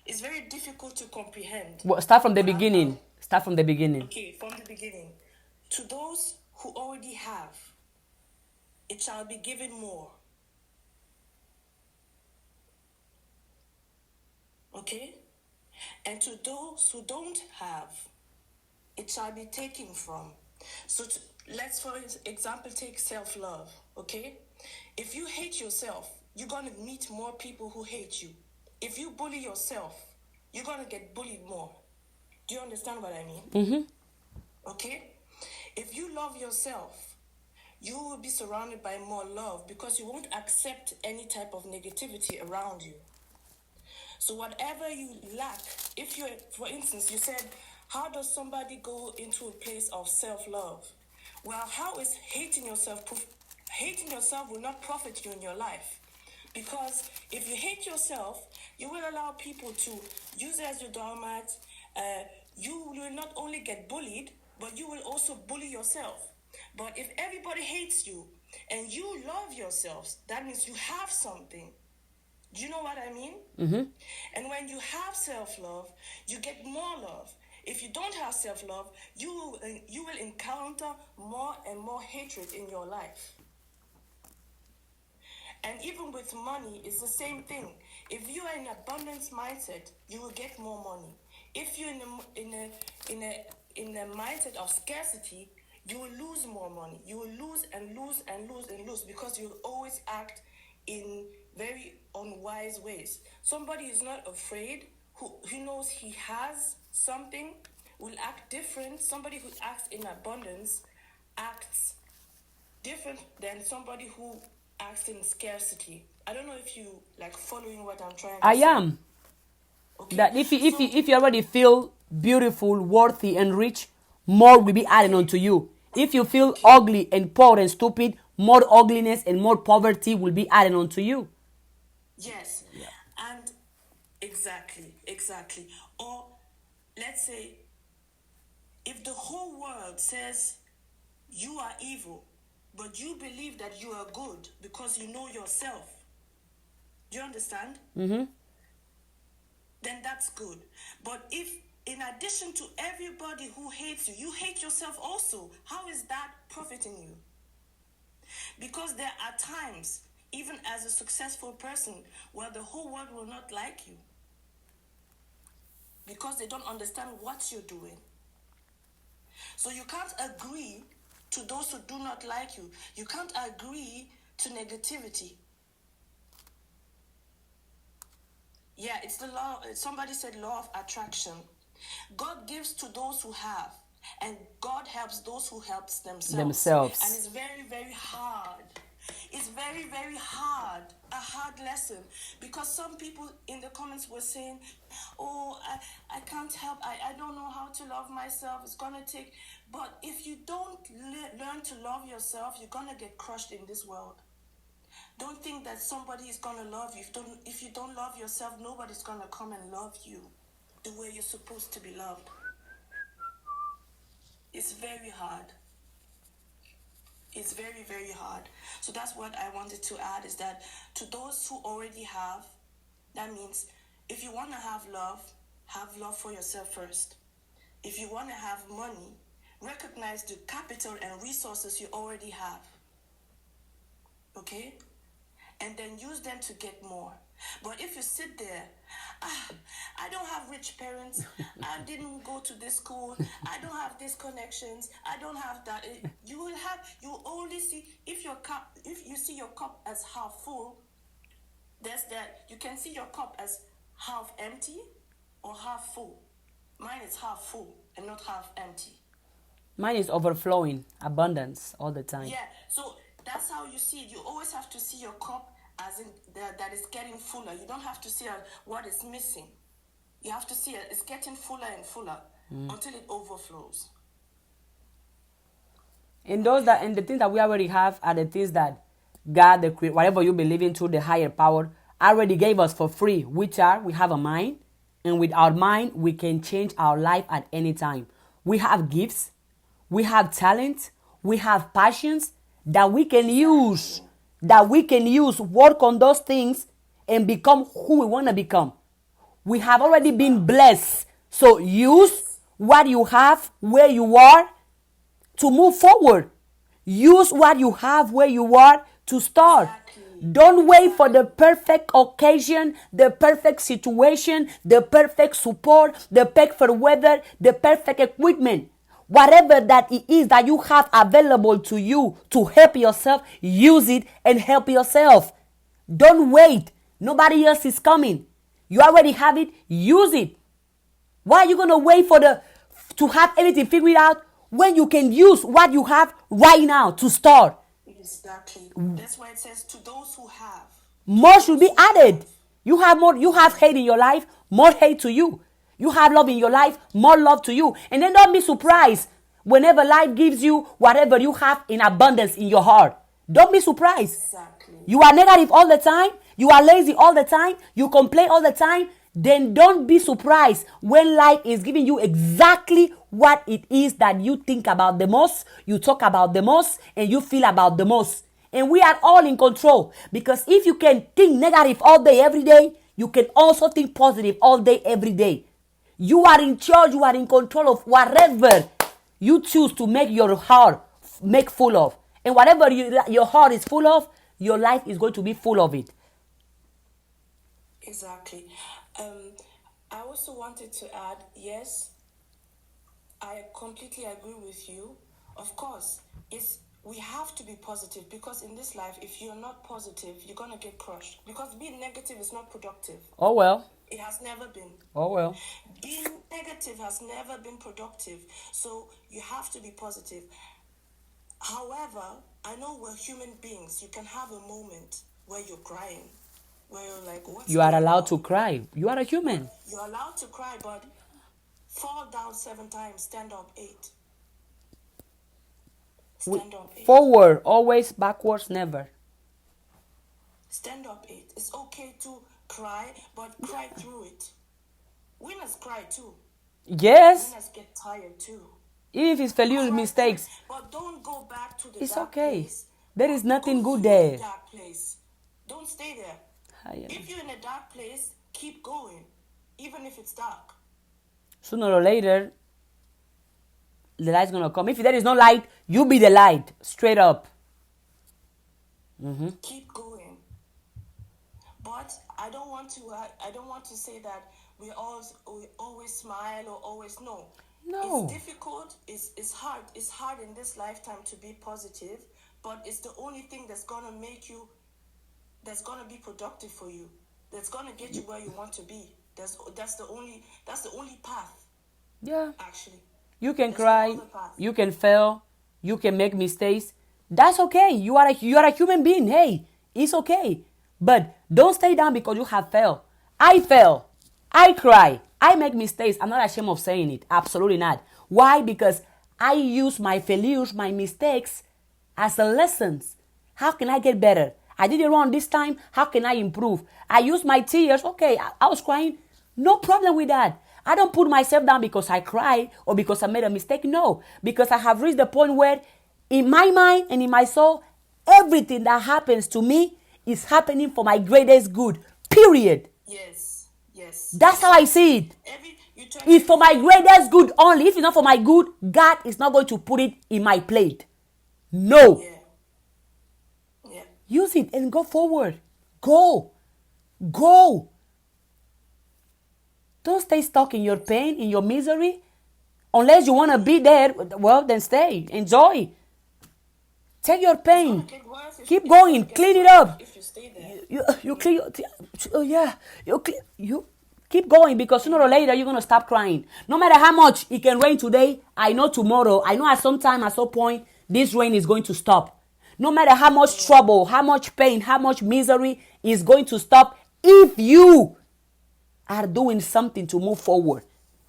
It's very difficult to comprehend. Well, start from the beginning. Start from the beginning. Okay, from the beginning. To those who already have, it shall be given more. Okay? And to those who don't have, it shall be taken from. So let's, for example, take self-love. Okay? If you hate yourself, you're going to meet more people who hate you. If you bully yourself, you're going to get bullied more. Do you understand what I mean? Mm-hmm. Okay? If you love yourself, you will be surrounded by more love because you won't accept any type of negativity around you. So whatever you lack, if you're, for instance, you said, how does somebody go into a place of self-love? Well, how is hating yourself? Hating yourself will not profit you in your life. Because if you hate yourself, you will allow people to use it as your doormat. You will not only get bullied, but you will also bully yourself. But if everybody hates you and you love yourselves, that means you have something. Do you know what I mean? Mm-hmm. And when you have self-love, you get more love. If you don't have self-love, you will encounter more and more hatred in your life. And even with money, it's the same thing. If you are in abundance mindset, you will get more money. If you're in a mindset of scarcity, you will lose more money. You will lose and lose and lose and lose because you will always act in very unwise ways. Somebody who's not afraid, who knows he has something, will act different. Somebody who acts in abundance acts different than somebody who acts in scarcity. I don't know if you like following what I'm trying to say. I am. Okay. That if you already feel beautiful, worthy, and rich, more will be added onto you. If you feel ugly and poor and stupid, more ugliness and more poverty will be added onto you. Yes. Yeah. And exactly. Or let's say if the whole world says you are evil, but you believe that you are good because you know yourself. Do you understand? Mm-hmm. Then that's good. But if in addition to everybody who hates you, you hate yourself also, how is that profiting you? Because there are times, even as a successful person, where the whole world will not like you. Because they don't understand what you're doing. So you can't agree to those who do not like you. You can't agree to negativity. Yeah, it's the law. Somebody said law of attraction. God gives to those who have, and God helps those who helps themselves. And it's very, very hard. It's very, very hard. A hard lesson. Because some people in the comments were saying, oh, I can't help. I don't know how to love myself. It's going to take. But if you don't learn to love yourself, you're going to get crushed in this world. Don't think that somebody is going to love you. If you don't love yourself, nobody's going to come and love you the way you're supposed to be loved. It's very hard. It's very, very hard. So that's what I wanted to add, is that to those who already have, that means if you want to have love for yourself first. If you want to have money, recognize the capital and resources you already have. Okay? And then use them to get more. But if you sit there, I don't have rich parents, I didn't go to this school, I don't have these connections, I don't have that. You will only see, if you see your cup as half full, there's that. You can see your cup as half empty or half full. Mine is half full and not half empty. Mine is overflowing, abundance all the time. Yeah, so that's how you see it. You always have to see your cup as in that is getting fuller. You don't have to see what is missing. You have to see it's getting fuller and fuller until it overflows. And the things that we already have are the things that God, the creator, whatever you believe in through the higher power, already gave us for free, which are, we have a mind, and with our mind we can change our life at any time. We have gifts, we have talent, we have passions that we can use, work on those things and become who we want to become. We have already been blessed. So use what you have where you are to move forward. Use what you have where you are to start. Exactly. Don't wait for the perfect occasion, the perfect situation, the perfect support, the perfect weather, the perfect equipment. Whatever that it is that you have available to you to help yourself, use it and help yourself. Don't wait. Nobody else is coming. You already have it, use it. Why are you going to wait to have everything figured out when you can use what you have right now to start? Exactly. That's why it says to those who have. More should be added. You have more, you have hate in your life, more hate to you. You have love in your life, more love to you. And then don't be surprised whenever life gives you whatever you have in abundance in your heart. Don't be surprised. Exactly. You are negative all the time. You are lazy all the time. You complain all the time. Then don't be surprised when life is giving you exactly what it is that you think about the most, you talk about the most, and you feel about the most. And we are all in control, because if you can think negative all day, every day, you can also think positive all day, every day. You are in charge. You are in control of whatever you choose to make your heart make full of. And whatever your heart is full of, your life is going to be full of it. Exactly. I also wanted to add, yes, I completely agree with you. Of course, we have to be positive, because in this life, if you're not positive, you're going to get crushed. Because being negative is not productive. Oh well. It has never been. Oh well. Being negative has never been productive. So you have to be positive. However, I know we're human beings. You can have a moment where you're crying, where you're like, what's You are going allowed on? to cry. You are a human. You're allowed to cry, but fall down 7 times, stand up 8. Stand up 8. Forward, always, backwards, never. Stand up 8. It's okay to cry, but cry through it. Winners cry too. Yes, Winners get tired too. even if it's failure Cry mistakes, through it, but don't go back to the it's dark okay. place. There is nothing Go good through there. the dark place. Don't stay there. If you're in a dark place, keep going, even if it's dark. Sooner or later, the light's gonna come. If there is no light, you be the light, straight up. Keep going. But I don't want to say that we always smile or always no. No. It's difficult. It's hard. It's hard in this lifetime to be positive, but it's the only thing that's gonna make you. That's gonna be productive for you. That's gonna get you where you want to be. That's the only path. Yeah. Actually. You can There's no cry, other path. you can fail, you can make mistakes. That's okay. You are a human being. Hey, it's okay. But don't stay down because you have failed. I fail. I cry. I make mistakes. I'm not ashamed of saying it. Absolutely not. Why? Because I use my failures, my mistakes as a lessons. How can I get better? I did it wrong this time. How can I improve? I use my tears. Okay, I was crying. No problem with that. I don't put myself down because I cried or because I made a mistake. No, because I have reached the point where in my mind and in my soul, everything that happens to me is happening for my greatest good. Period. Yes. That's how I see it. It's for my greatest good only. If it's not for my good, God is not going to put it in my plate. No. Yeah. Use it and go forward. Go. Don't stay stuck in your pain, in your misery. Unless you want to be there, well, then stay. Enjoy. Take your pain. Keep going. Clean it up. If you stay there. You clean. Oh yeah. You keep going, because sooner or later you're gonna stop crying. No matter how much it can rain today, I know tomorrow. I know at some time, at some point, this rain is going to stop. No matter how much trouble, how much pain, how much misery is going to stop if you are doing something to move forward.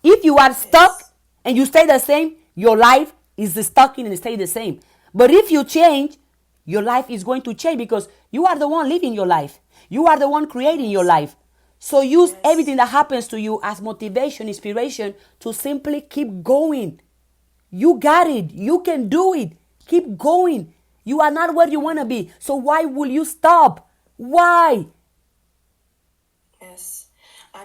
If you are stuck and you stay the same, your life is stuck in and stay the same. But if you change, your life is going to change, because you are the one living your life. You are the one creating your life. So use everything that happens to you as motivation, inspiration to simply keep going. You got it. You can do it. Keep going. You are not where you want to be. So why will you stop? Why? Yes.